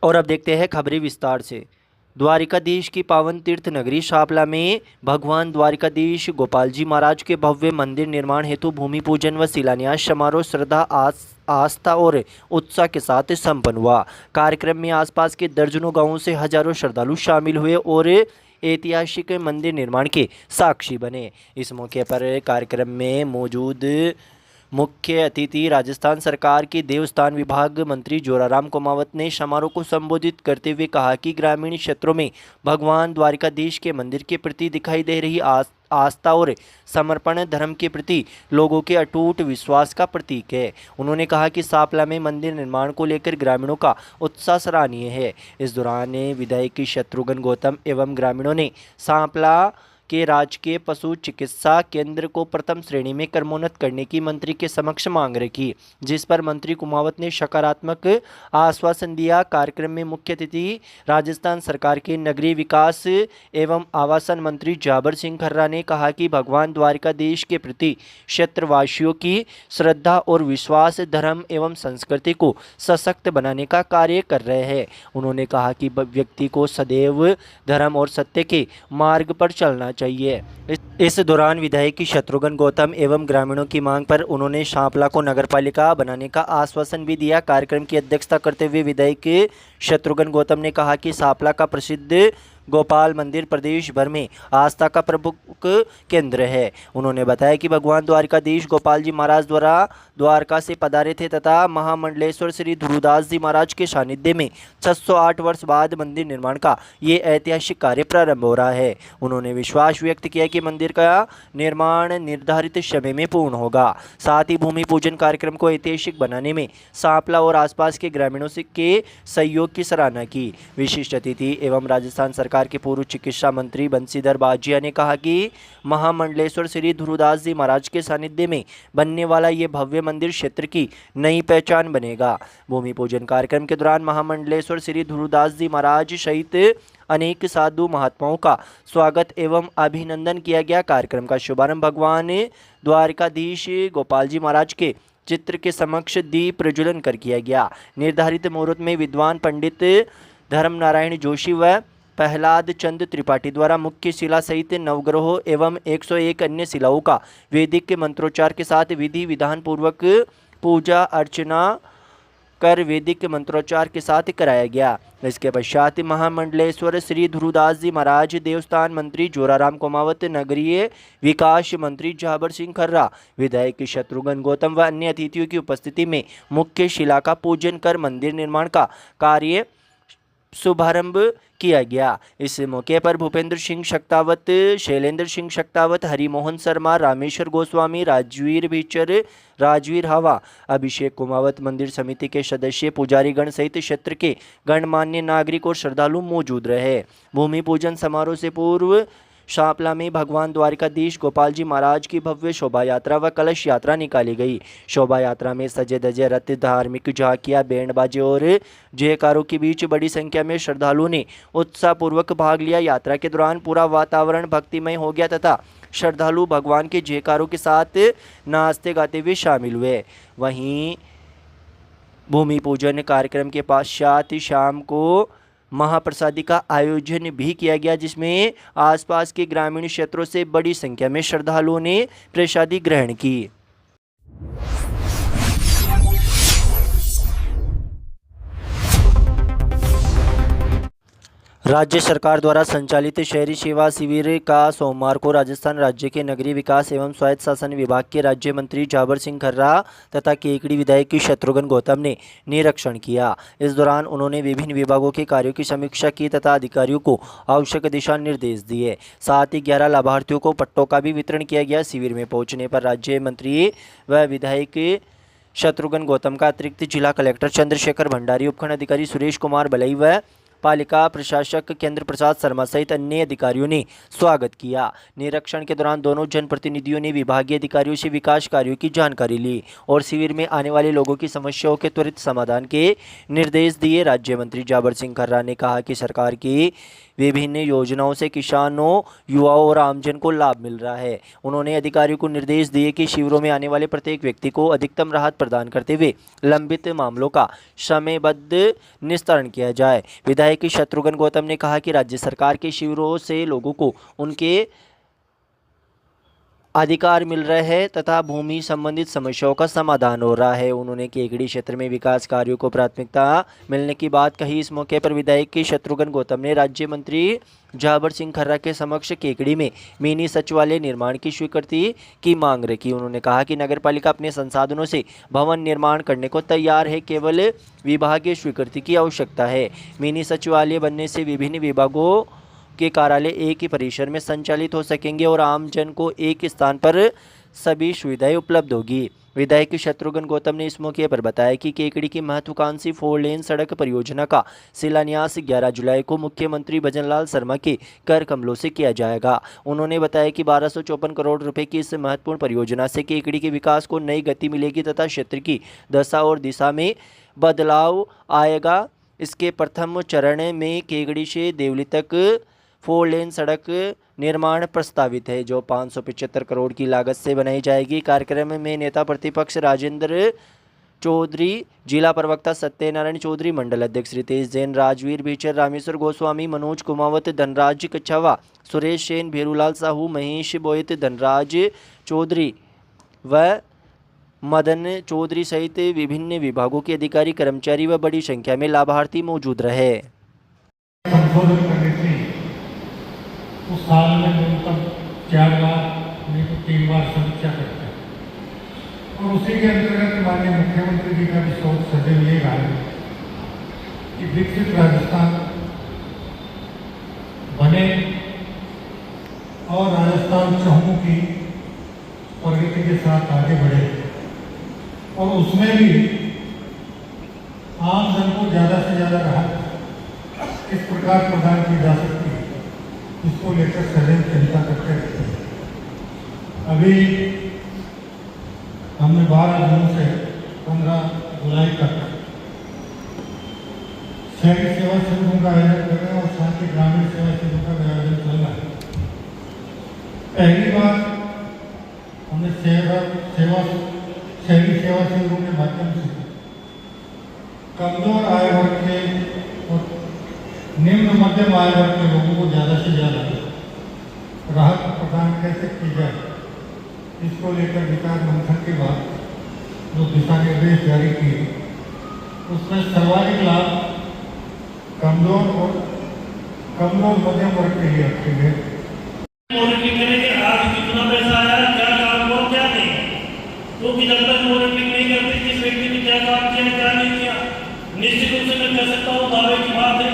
और अब देखते हैं खबरें विस्तार से। द्वारिकाधीश की पावन तीर्थ नगरी शापला में भगवान द्वारिकाधीश गोपाल जी महाराज के भव्य मंदिर निर्माण हेतु भूमि पूजन व शिलान्यास समारोह श्रद्धा आस्था और उत्साह के साथ संपन्न हुआ। कार्यक्रम में आसपास के दर्जनों गांवों से हजारों श्रद्धालु शामिल हुए और ऐतिहासिक मंदिर निर्माण के साक्षी बने। इस मौके पर कार्यक्रम में मौजूद मुख्य अतिथि राजस्थान सरकार के देवस्थान विभाग मंत्री जोराराम कुमावत ने समारोह को संबोधित करते हुए कहा कि ग्रामीण क्षेत्रों में भगवान द्वारिकाधीश के मंदिर के प्रति दिखाई दे रही आस्था और समर्पण धर्म के प्रति लोगों के अटूट विश्वास का प्रतीक है। उन्होंने कहा कि शापला में मंदिर निर्माण को लेकर ग्रामीणों का उत्साह सराहनीय है। इस दौरान विधायक शत्रुघ्न गौतम एवं ग्रामीणों ने शापला के राजकीय पशु चिकित्सा केंद्र को प्रथम श्रेणी में क्रमोन्नत करने की मंत्री के समक्ष मांग रखी, जिस पर मंत्री कुमावत ने सकारात्मक आश्वासन दिया। कार्यक्रम में मुख्य अतिथि राजस्थान सरकार के नगरीय विकास एवं आवासन मंत्री जाबर सिंह खर्रा ने कहा कि भगवान द्वारिकाधीश के प्रति क्षेत्रवासियों की श्रद्धा और विश्वास धर्म एवं संस्कृति को सशक्त बनाने का कार्य कर रहे हैं। उन्होंने कहा कि व्यक्ति को सदैव धर्म और सत्य के मार्ग पर चलना चाहिए। इस दौरान विधायक शत्रुघ्न गौतम एवं ग्रामीणों की मांग पर उन्होंने शापला को नगरपालिका बनाने का आश्वासन भी दिया। कार्यक्रम की अध्यक्षता करते हुए विधायक शत्रुघ्न गौतम ने कहा कि शापला का प्रसिद्ध गोपाल मंदिर प्रदेश भर में आस्था का प्रमुख केंद्र है। उन्होंने बताया कि भगवान द्वारिकाधीश गोपाल जी महाराज द्वारा द्वारका से पधारे थे तथा महामंडलेश्वर श्री ध्रुवदास जी महाराज के सानिध्य में 608 वर्ष बाद मंदिर निर्माण का ये ऐतिहासिक कार्य प्रारंभ हो रहा है। उन्होंने विश्वास व्यक्त किया कि मंदिर का निर्माण निर्धारित समय में पूर्ण होगा। साथ ही भूमि पूजन कार्यक्रम को ऐतिहासिक बनाने में शापला और आसपास के ग्रामीणों के सहयोग की सराहना की। विशिष्ट अतिथि एवं राजस्थान सरकार के पूर्व चिकित्सा मंत्री बंशीधर बाजिया ने कहा कि महामंडलेश्वर श्री ध्रुवदास जी महाराज के सानिध्य में बनने वाला ये भव्य मंदिर क्षेत्र की नई पहचान बनेगा। भूमि पूजन कार्यक्रम के दौरान महामंडलेश्वर श्री ध्रुवदास जी महाराज सहित अनेक साधु महात्माओं का स्वागत एवं अभिनंदन किया गया। कार्यक्रम का शुभारंभ भगवान द्वारिकाधीश गोपाल जी महाराज के चित्र के समक्ष दीप प्रज्वलन कर किया गया। निर्धारित मुहूर्त में विद्वान पंडित धर्म नारायण जोशी व प्रहलाद चंद त्रिपाठी द्वारा मुख्य शिला सहित नवग्रहों एवं 101 अन्य शिलाओं का वैदिक मंत्रोच्चार के साथ विधि विधान पूर्वक पूजा अर्चना कर वैदिक मंत्रोच्चार के साथ कराया गया। इसके पश्चात महामंडलेश्वर श्री ध्रुवदास जी महाराज देवस्थान मंत्री जोराराम कुमावत, नगरीय विकास मंत्री जाबर सिंह खर्रा, विधायक शत्रुघ्न गौतम व अन्य अतिथियों की उपस्थिति में मुख्य शिला का पूजन कर मंदिर निर्माण का कार्य शुभारंभ किया गया। इस मौके पर भूपेंद्र सिंह शक्तावत, शैलेंद्र सिंह शक्तावत, हरिमोहन शर्मा, रामेश्वर गोस्वामी, राजवीर भीचर, राजवीर हवा, अभिषेक कुमावत, मंदिर समिति के सदस्य, पुजारीगण सहित क्षेत्र के गणमान्य नागरिक और श्रद्धालु मौजूद रहे। भूमि पूजन समारोह से पूर्व शापला में भगवान द्वारिकाधीश गोपाल जी महाराज की भव्य शोभा यात्रा व कलश यात्रा निकाली गई। शोभा यात्रा में सजे धजे रथ, धार्मिक झांकियां, बैंड बाजे और जयकारों के बीच बड़ी संख्या में श्रद्धालुओं ने उत्साहपूर्वक भाग लिया। यात्रा के दौरान पूरा वातावरण भक्तिमय हो गया तथा श्रद्धालु भगवान के जयकारों के साथ नाचते गाते हुए शामिल हुए। वहीं भूमि पूजन कार्यक्रम के पश्चात शाम को महाप्रसादी का आयोजन भी किया गया, जिसमें आसपास के ग्रामीण क्षेत्रों से बड़ी संख्या में श्रद्धालुओं ने प्रसादी ग्रहण की। राज्य सरकार द्वारा संचालित शहरी सेवा शिविर का सोमवार को राजस्थान राज्य के नगरीय विकास एवं स्वायत्त शासन विभाग के राज्य मंत्री जाबर सिंह खर्रा तथा केकड़ी विधायक शत्रुघ्न गौतम ने निरीक्षण किया। इस दौरान उन्होंने विभिन्न विभागों के कार्यों की समीक्षा की तथा अधिकारियों को आवश्यक दिशा निर्देश दिए। साथ ही 11 लाभार्थियों को पट्टों का भी वितरण किया गया। शिविर में पहुँचने पर राज्य मंत्री व विधायक शत्रुघ्न गौतम का अतिरिक्त जिला कलेक्टर चंद्रशेखर भंडारी, उपखंड अधिकारी सुरेश कुमार बलई व पालिका प्रशासक केंद्र प्रसाद शर्मा सहित अन्य अधिकारियों ने स्वागत किया। निरीक्षण के दौरान दोनों जनप्रतिनिधियों ने विभागीय अधिकारियों से विकास कार्यों की जानकारी ली और शिविर में आने वाले लोगों की समस्याओं के त्वरित समाधान के निर्देश दिए। राज्य मंत्री जाबर सिंह खर्रा ने कहा कि सरकार की विभिन्न योजनाओं से किसानों, युवाओं और आमजन को लाभ मिल रहा है। उन्होंने अधिकारियों को निर्देश दिए कि शिविरों में आने वाले प्रत्येक व्यक्ति को अधिकतम राहत प्रदान करते हुए लंबित मामलों का समयबद्ध निस्तारण किया जाए। विधायक शत्रुघ्न गौतम ने कहा कि राज्य सरकार के शिविरों से लोगों को उनके अधिकार मिल रहे हैं तथा भूमि संबंधित समस्याओं का समाधान हो रहा है। उन्होंने केकड़ी क्षेत्र में विकास कार्यों को प्राथमिकता मिलने की बात कही। इस मौके पर विधायक शत्रुघ्न गौतम ने राज्य मंत्री जाबर सिंह खर्रा के समक्ष केकड़ी में मिनी सचिवालय निर्माण की स्वीकृति की मांग रखी। उन्होंने कहा कि नगरपालिका अपने संसाधनों से भवन निर्माण करने को तैयार है, केवल विभागीय स्वीकृति की आवश्यकता है। मिनी सचिवालय बनने से विभिन्न विभागों के कार्यालय एक ही परिसर में संचालित हो सकेंगे और आम जन को एक स्थान पर सभी सुविधाएं उपलब्ध होगी। विधायक शत्रुघ्न गौतम ने इस मौके पर बताया कि केकड़ी की महत्वाकांक्षी 4 लेन सड़क परियोजना का शिलान्यास 11 जुलाई को मुख्यमंत्री भजनलाल शर्मा के कर कमलों से किया जाएगा। उन्होंने बताया कि 1254 करोड़ रुपए की इस महत्वपूर्ण परियोजना से केकड़ी के विकास को नई गति मिलेगी तथा क्षेत्र की दशा और दिशा में बदलाव आएगा। इसके प्रथम चरण में केकड़ी से देवली तक 4 लेन सड़क निर्माण प्रस्तावित है, जो 575 करोड़ की लागत से बनाई जाएगी। कार्यक्रम में नेता प्रतिपक्ष राजेंद्र चौधरी, जिला प्रवक्ता सत्यनारायण चौधरी, मंडल अध्यक्ष रितेश जैन, राजवीर बीचर, रामेश्वर गोस्वामी, मनोज कुमावत, धनराज कछावा, सुरेश सेन, भेरूलाल साहू, महेश बोयत, धनराज चौधरी व मदन चौधरी सहित विभिन्न विभागों के अधिकारी, कर्मचारी व बड़ी संख्या में लाभार्थी मौजूद रहे। उस साल में न्यूनतम 4 बार नहीं तो 3 बार समीक्षा करते हैं और उसी के अंतर्गत माननीय मुख्यमंत्री जी का भी सोच सदैव ये रहा है कि विकसित राजस्थान बने और राजस्थान चहुमुखी प्रगति के साथ आगे बढ़े और उसमें भी आम जन को ज़्यादा से ज़्यादा राहत किस प्रकार प्रदान की जा सकती है, इसको लेकर सदैव चिंता करते रहते हैं। अभी हमने 12 जून से 15 जुलाई तक शहरी सेवा शिविरों का आयोजन कर रहे हैं और साथ ही ग्रामीण सेवा शिविरों का भी आयोजन चल रहा है। पहली बार हमने शहरी सेवा शिविरों के माध्यम से कमजोर आय वर्ग के और निम्न मध्यम आय वर्ग के लोगों को ज़्यादा से ज़्यादा राहत प्रदान कैसे की जाए, इसको लेकर विचार मंथन के बाद जो दिशा निर्देश जारी किए उसमें सर्वाधिक लाभ कमजोर मध्यम वर्ग के लिए रखे गए। मॉनिटरिंग करेंगे आज कितना पैसा आया, क्या काम हुआ, क्या नहीं, क्योंकि जब तक मॉनिटरिंग नहीं करते किस व्यक्ति ने क्या काम किया, क्या नहीं किया, निश्चित रूप से मैं कह सकता हूँ दावे की बात है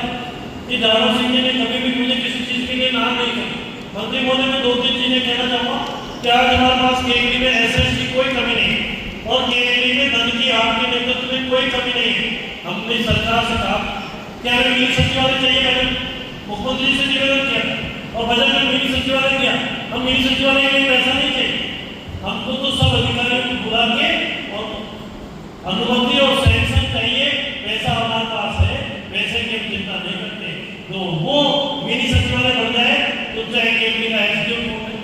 कि जावर सिंह जी ने कभी भी मुझे किसी चीज के लिए नाम नहीं किया। मंत्री महोदय मैं 2-3 चीजें कहना चाहूँगा कि आज हमारे पास केकड़ी में एसएस की कोई कमी नहीं है और केकड़ी में धन की आपके नेतृत्व में कोई कमी नहीं है। हमने सरकार से कहा कि हमें मिनी सचिवालय चाहिए, मैंने मुख्यमंत्री से निवेदन किया और बजट में मिनी सचिवालय दिया। हम मिनी सचिवालय के लिए पैसा नहीं चाहिए, हमको तो सब अधिकारियों को बुला के और अनुमति और सैंक्शन चाहिए, पैसा हमारे पास है, पैसे की हम चिंता नहीं करते। तो वो मिनी सचिवालय बन जाए तो चाहे केकड़ी का एसडीओ कोर्ट है,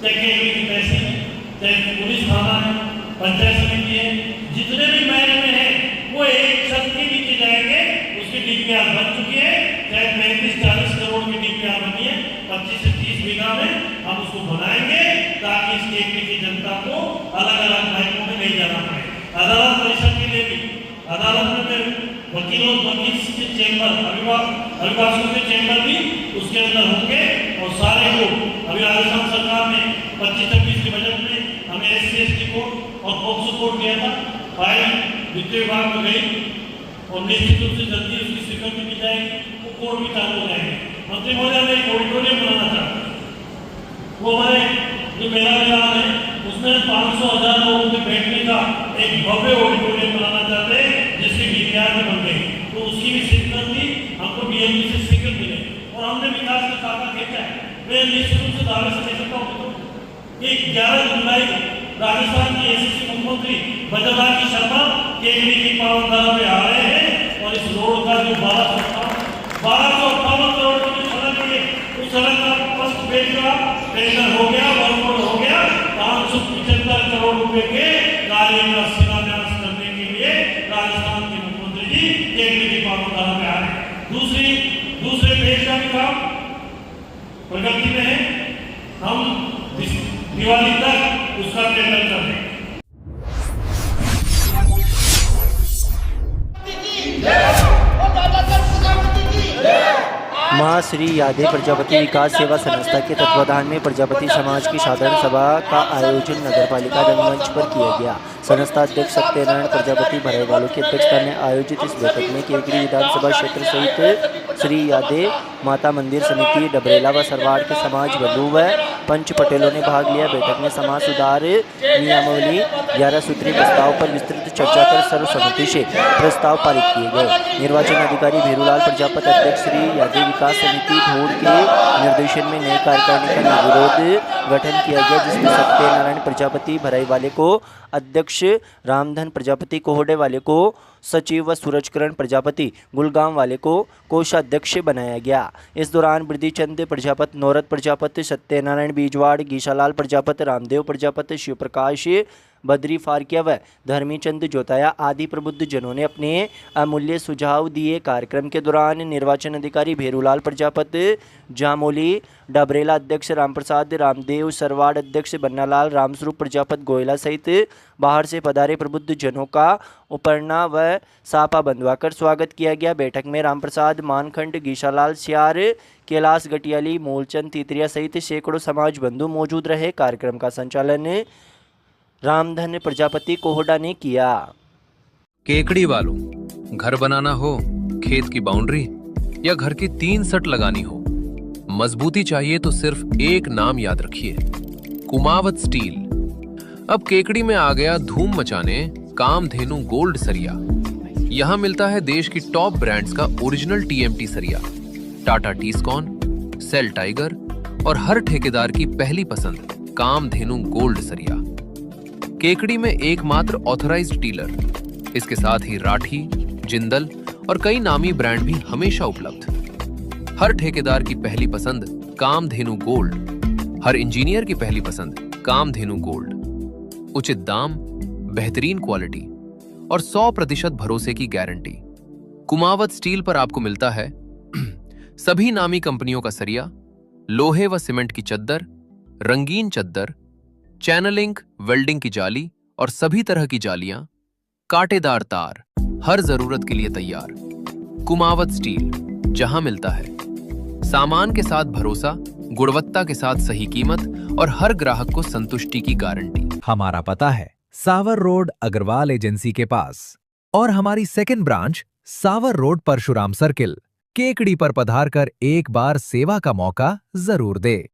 चाहे केकड़ी की तहसील है, चाहे पुलिस थाना है, पंचायत समिति है, जितने भी महकमे हैं वो एक छत के नीचे जाएंगे। उसकी डीपीआर बन चुकी है, चाहे 35-40 करोड़ की डीपीआर बनी है, 25 से 30 बीघा में हम उसको बनाएंगे ताकि इस केकड़ी की जनता को अलग अलग महकमों में नहीं जाना पड़े। अदालत परिसर के लिए भी अदालत में वकीलों के चैम्बर, अभिभाषकों के चैम्बर भी उसके अंदर होंगे और सारे लोग अभी राजस्थान सरकार ने 25-26 के बजट में हमें SC/ST कोर्ट और पॉक्सो कोर्ट दिया था, फाइल वित्त विभाग में गई और निश्चित रूप से जल्दी उसकी स्वीकृति मिल जाएगी, वो कोर्ट भी चालू हो जाएंगे। मंत्री महोदय मैं एक ऑडिटोरियम बनाना चाहता हूँ, वो हमारे जो मेरा विधान है उसमें 500,000 लोगों के बैठने का एक भव्य ऑडिटोरियम बनाना चाहते हैं जिसकी डीपीआर में बन गई, तो उसकी भी स्वीकृति हमको DMD से मैं निश्चित रूप से दावे से कह सकता हूँ कि 11 जुलाई राजस्थान की एसएससी मुख्यमंत्री बद्रीनाथ शर्मा केकड़ी की पावन धरा में आ रहे हैं और इस रोड का जो 1258 करोड़ की जो सड़क है उस सड़क का फर्स्ट फेज का टेंडर हो गया, वर्कआउट हो गया। 575 करोड़ रुपए के कार्य का शिलान्यास करने के लिए राजस्थान के मुख्यमंत्री जी केकड़ी की पावन धरा में आ रहे हैं। दूसरे फेज का भी काम प्रगति में है। हम दिवाली तक उसका टेंडर कर देंगे। मां श्री यादे प्रजापति विकास सेवा संस्था के तत्वाधान में प्रजापति समाज की साधारण सभा का आयोजन नगरपालिका रंगमंच पर किया गया। संस्था अध्यक्ष सत्यनारायण प्रजापति भराईवालों की अध्यक्षता में आयोजित इस बैठक में केकड़ी विधानसभा क्षेत्र सहित श्री यादे माता मंदिर समिति डबरेला व सरवाड़ के समाज बंधु व पंच पटेलों ने भाग लिया। बैठक में समाज सुधार नियमावली 11 सूत्रीय प्रस्ताव पर विस्तृत चर्चा कर सर्वसम्मति से प्रस्ताव पारित किए गए। निर्वाचन अधिकारी भेरूलाल प्रजापति अध्यक्ष श्री यादे विकास समिति धोड़ के निर्देशन में नई कार्यकारिणी का निर्विरोध गठन किया गया, जिसमें सत्यनारायण प्रजापति भराईवाले को अध्यक्ष, रामधन प्रजापति कोहड़े वाले को सचिव व सूरजकरण प्रजापति गुलगांव वाले को कोषाध्यक्ष बनाया गया। इस दौरान बृद्धिचंद प्रजापति, नौरत प्रजापति, सत्यनारायण बीजवाड़, गीशालाल प्रजापति, रामदेव प्रजापति, शिव प्रकाश बद्री फारकिया व धर्मीचंद जोताया आदि प्रबुद्ध जनों ने अपने अमूल्य सुझाव दिए। कार्यक्रम के दौरान निर्वाचन अधिकारी भेरूलाल प्रजापति, जामोली डबरेला अध्यक्ष रामप्रसाद रामदेव, सरवाड़ अध्यक्ष बन्नालाल रामस्वरूप प्रजापति गोयला सहित बाहर से पधारे प्रबुद्ध जनों का उपरना व सापा बंधवाकर स्वागत किया गया। बैठक में रामप्रसाद मानखंड, गीशालाल सियार, कैलाश गटियाली, मूलचंद तीतरिया सहित सैकड़ों समाज बंधु मौजूद रहे। कार्यक्रम का संचालन रामधन प्रजापति कोहड़ा ने किया। केकड़ी वालों, घर बनाना हो, खेत की बाउंड्री या घर की 3 सट लगानी हो, मजबूती चाहिए तो सिर्फ एक नाम याद रखिए, कुमावत स्टील। अब केकड़ी में आ गया धूम मचाने कामधेनु गोल्ड सरिया। यहाँ मिलता है देश की टॉप ब्रांड्स का ओरिजिनल टीएमटी सरिया, टाटा टीस्कॉन, सेल टाइगर और हर ठेकेदार की पहली पसंद कामधेनु गोल्ड सरिया। केकड़ी में एकमात्र ऑथराइज्ड डीलर, इसके साथ ही राठी, जिंदल और कई नामी ब्रांड भी हमेशा उपलब्ध। हर ठेकेदार की पहली पसंद कामधेनु गोल्ड, हर इंजीनियर की पहली पसंद कामधेनु गोल्ड। उचित दाम, बेहतरीन क्वालिटी और 100% भरोसे की गारंटी। कुमावत स्टील पर आपको मिलता है सभी नामी कंपनियों का सरिया, लोहे व सीमेंट की चद्दर, रंगीन चद्दर, चैनलिंग, वेल्डिंग की जाली और सभी तरह की जालियां, कांटेदार तार, हर जरूरत के लिए तैयार। कुमावत स्टील, जहां मिलता है सामान के साथ भरोसा, गुणवत्ता के साथ सही कीमत और हर ग्राहक को संतुष्टि की गारंटी। हमारा पता है सावर रोड अग्रवाल एजेंसी के पास और हमारी सेकंड ब्रांच सावर रोड परशुराम सर्किल। केकड़ी पर पधार कर एक बार सेवा का मौका जरूर दे।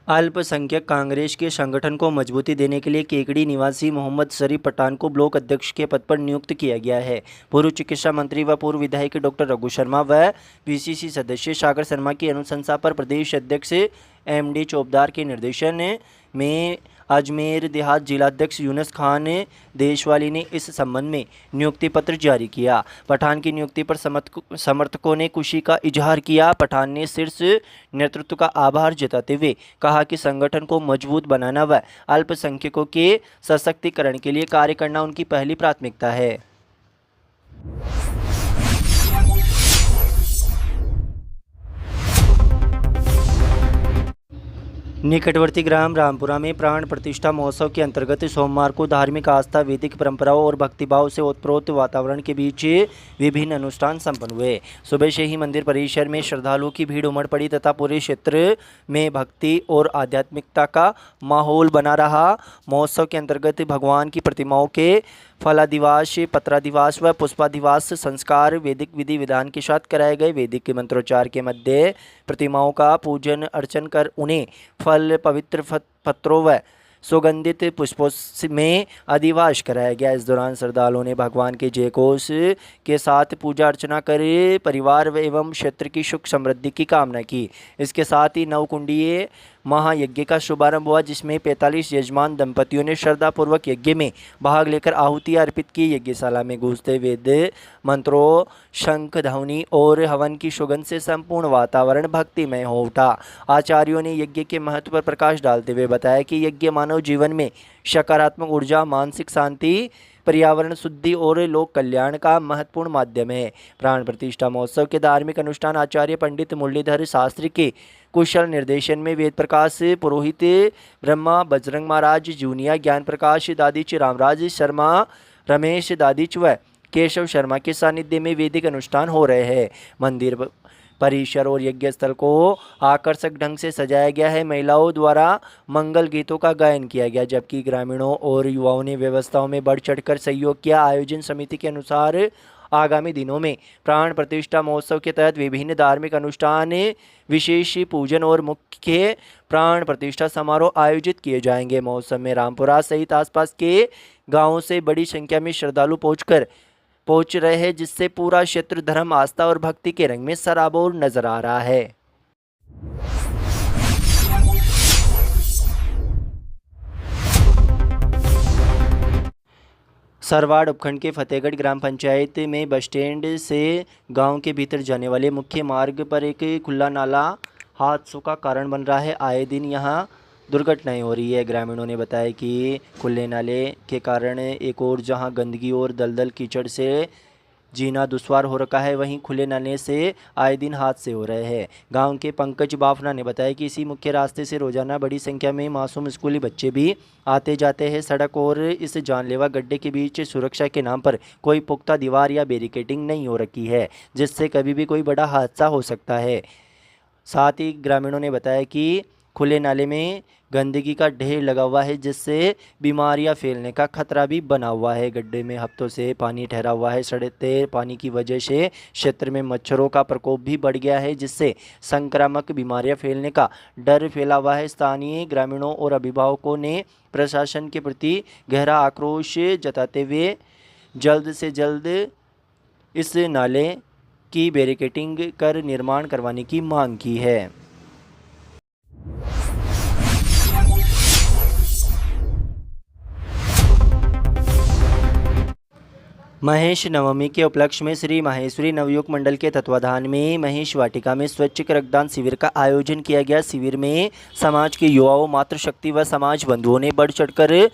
अल्पसंख्यक कांग्रेस के संगठन को मजबूती देने के लिए केकड़ी निवासी मोहम्मद शरीफ पठान को ब्लॉक अध्यक्ष के पद पर नियुक्त किया गया है। पूर्व चिकित्सा मंत्री व पूर्व विधायक डॉक्टर रघु शर्मा व पीसीसी सदस्य सागर शर्मा की अनुशंसा पर प्रदेश अध्यक्ष एमडी चौबदार के निर्देशन में अजमेर देहात जिलाध्यक्ष यूनुस खान देशवाली ने इस संबंध में नियुक्ति पत्र जारी किया। पठान की नियुक्ति पर समर्थकों ने खुशी का इजहार किया। पठान ने शीर्ष नेतृत्व का आभार जताते हुए कहा कि संगठन को मजबूत बनाना व अल्पसंख्यकों के सशक्तिकरण के लिए कार्य करना उनकी पहली प्राथमिकता है। निकटवर्ती ग्राम रामपुरा में प्राण प्रतिष्ठा महोत्सव के अंतर्गत सोमवार को धार्मिक आस्था, वैदिक परंपराओं और भक्तिभाव से ओतप्रोत वातावरण के बीच विभिन्न अनुष्ठान संपन्न हुए। सुबह से ही मंदिर परिसर में श्रद्धालुओं की भीड़ उमड़ पड़ी तथा पूरे क्षेत्र में भक्ति और आध्यात्मिकता का माहौल बना रहा। महोत्सव के अंतर्गत भगवान की प्रतिमाओं के फलादिवास, पत्रादिवास व पुष्पादिवास संस्कार वैदिक विधि विधान के साथ कराए गए। वैदिक मंत्रोच्चार के मध्य प्रतिमाओं का पूजन अर्चन कर उन्हें फल, पवित्र पत्रों व सुगंधित पुष्पों में अधिवास कराया गया। इस दौरान श्रद्धालुओं ने भगवान के जयघोष के साथ पूजा अर्चना कर परिवार एवं क्षेत्र की सुख समृद्धि की कामना की। इसके साथ ही नवकुंडीय महायज्ञ का शुभारंभ हुआ, जिसमें 45 यजमान दंपतियों ने श्रद्धापूर्वक यज्ञ में भाग लेकर आहुति अर्पित की। यज्ञशाला में गूंजते वेद मंत्रों, शंख ध्वनि और हवन की सुगंध से संपूर्ण वातावरण भक्तिमय हो उठा। आचार्यों ने यज्ञ के महत्व पर प्रकाश डालते हुए बताया कि यज्ञ मानव जीवन में सकारात्मक ऊर्जा, मानसिक शांति, पर्यावरण शुद्धि और लोक कल्याण का महत्वपूर्ण माध्यम है। प्राण प्रतिष्ठा महोत्सव के धार्मिक अनुष्ठान आचार्य पंडित मुरलीधर शास्त्री के कुशल निर्देशन में वेद प्रकाश पुरोहित ब्रह्मा बजरंग महाराज जूनिया, ज्ञान प्रकाश दादीच, रामराज शर्मा, रमेश दादीच व केशव शर्मा के सानिध्य में वैदिक अनुष्ठान हो रहे हैं। मंदिर परिसर और यज्ञ स्थल को आकर्षक ढंग से सजाया गया है। महिलाओं द्वारा मंगल गीतों का गायन किया गया, जबकि ग्रामीणों और युवाओं ने व्यवस्थाओं में बढ़ चढ़कर सहयोग किया। आयोजन समिति के अनुसार आगामी दिनों में प्राण प्रतिष्ठा महोत्सव के तहत विभिन्न धार्मिक अनुष्ठान, विशेष पूजन और मुख्य प्राण प्रतिष्ठा समारोह आयोजित किए जाएंगे। महोत्सव में रामपुरा सहित आसपास के गांवों से बड़ी संख्या में श्रद्धालु पहुंच रहे हैं, जिससे पूरा क्षेत्र धर्म, आस्था और भक्ति के रंग में सराबोर नजर आ रहा है। सरवाड़ उपखंड के फतेहगढ़ ग्राम पंचायत में बस स्टैंड से गांव के भीतर जाने वाले मुख्य मार्ग पर एक खुला नाला हादसों का कारण बन रहा है। आए दिन यहां दुर्घटनाएं हो रही है। ग्रामीणों ने बताया कि खुले नाले के कारण एक और जहां गंदगी और दलदल कीचड़ से जीना दुश्वार हो रखा है, वहीं खुले नाले से आए दिन हादसे हो रहे हैं। गांव के पंकज बाफना ने बताया कि इसी मुख्य रास्ते से रोजाना बड़ी संख्या में मासूम स्कूली बच्चे भी आते जाते हैं। सड़क और इस जानलेवा गड्ढे के बीच सुरक्षा के नाम पर कोई पुख्ता दीवार या बैरिकेडिंग नहीं हो रखी है, जिससे कभी भी कोई बड़ा हादसा हो सकता है। साथ ही ग्रामीणों ने बताया कि खुले नाले में गंदगी का ढेर लगा हुआ है, जिससे बीमारियां फैलने का खतरा भी बना हुआ है। गड्ढे में हफ्तों से पानी ठहरा हुआ है। सड़ते पानी की वजह से क्षेत्र में मच्छरों का प्रकोप भी बढ़ गया है, जिससे संक्रामक बीमारियां फैलने का डर फैला हुआ है। स्थानीय ग्रामीणों और अभिभावकों ने प्रशासन के प्रति गहरा आक्रोश जताते हुए जल्द से जल्द इस नाले की बैरिकेडिंग कर निर्माण करवाने की मांग की है। महेश नवमी के उपलक्ष्य में श्री माहेश्वरी नवयुग मंडल के तत्वाधान में महेश वाटिका में स्वैच्छिक रक्तदान शिविर का आयोजन किया गया। शिविर में समाज के युवाओं, मातृशक्ति व समाज बंधुओं ने बढ़ चढ़कर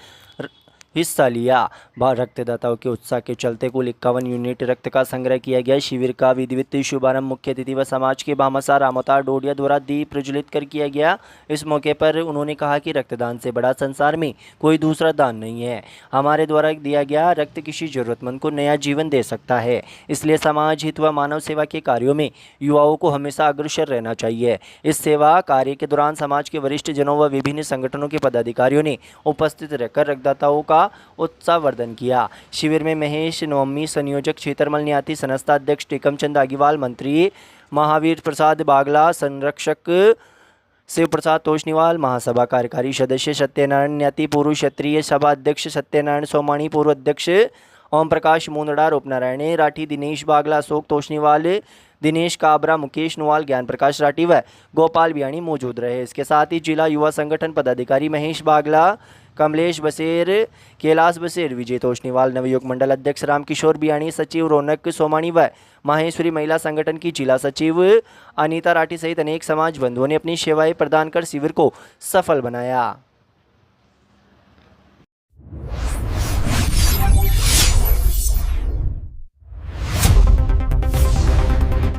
हिस्सा लिया। रक्तदाताओं के उत्साह के चलते कुल 51 यूनिट रक्त का संग्रह किया गया। शिविर का विधिवत शुभारंभ मुख्य अतिथि व समाज के भामाशाह रामोतार डोडिया द्वारा दीप प्रज्वलित कर किया गया। इस मौके पर उन्होंने कहा कि रक्तदान से बड़ा संसार में कोई दूसरा दान नहीं है। हमारे द्वारा दिया गया रक्त किसी जरूरतमंद को नया जीवन दे सकता है, इसलिए समाज हित व मानव सेवा के कार्यों में युवाओं को हमेशा अग्रसर रहना चाहिए। इस सेवा कार्य के दौरान समाज के वरिष्ठ जनों व विभिन्न संगठनों के पदाधिकारियों ने उपस्थित रहकर रक्तदाताओं का उत्साहवर्धन किया। शिविर में महेश नवमी संयोजक क्षेत्रमल न्याती, संस्था अध्यक्ष टेकमचंद आगीवाल, मंत्री महावीर प्रसाद बागला, संरक्षक शिव प्रसाद तोशनीवाल, महासभा कार्यकारी सदस्य सत्यनारायण न्याती, पूर्व क्षत्रिय सभा अध्यक्ष सत्यनारायण सोमाणी, पूर्व अध्यक्ष ओम प्रकाश मुंदड़ा, रूपनारायण राठी, दिनेश बागला, अशोक तोशनीवाल, दिनेश काबरा, मुकेश नुवाल, ज्ञान प्रकाश राठी व गोपाल बियाणी मौजूद रहे। इसके साथ ही जिला युवा संगठन पदाधिकारी महेश बागला, कमलेश बसेर, कैलाश बसेर, विजय तोशनीवाल, नवयुग मंडल अध्यक्ष रामकिशोर बियाणी, सचिव रौनक सोमाणी व माहेश्वरी महिला संगठन की जिला सचिव अनीता राठी सहित अनेक समाज बंधुओं ने अपनी सेवाएं प्रदान कर शिविर को सफल बनाया।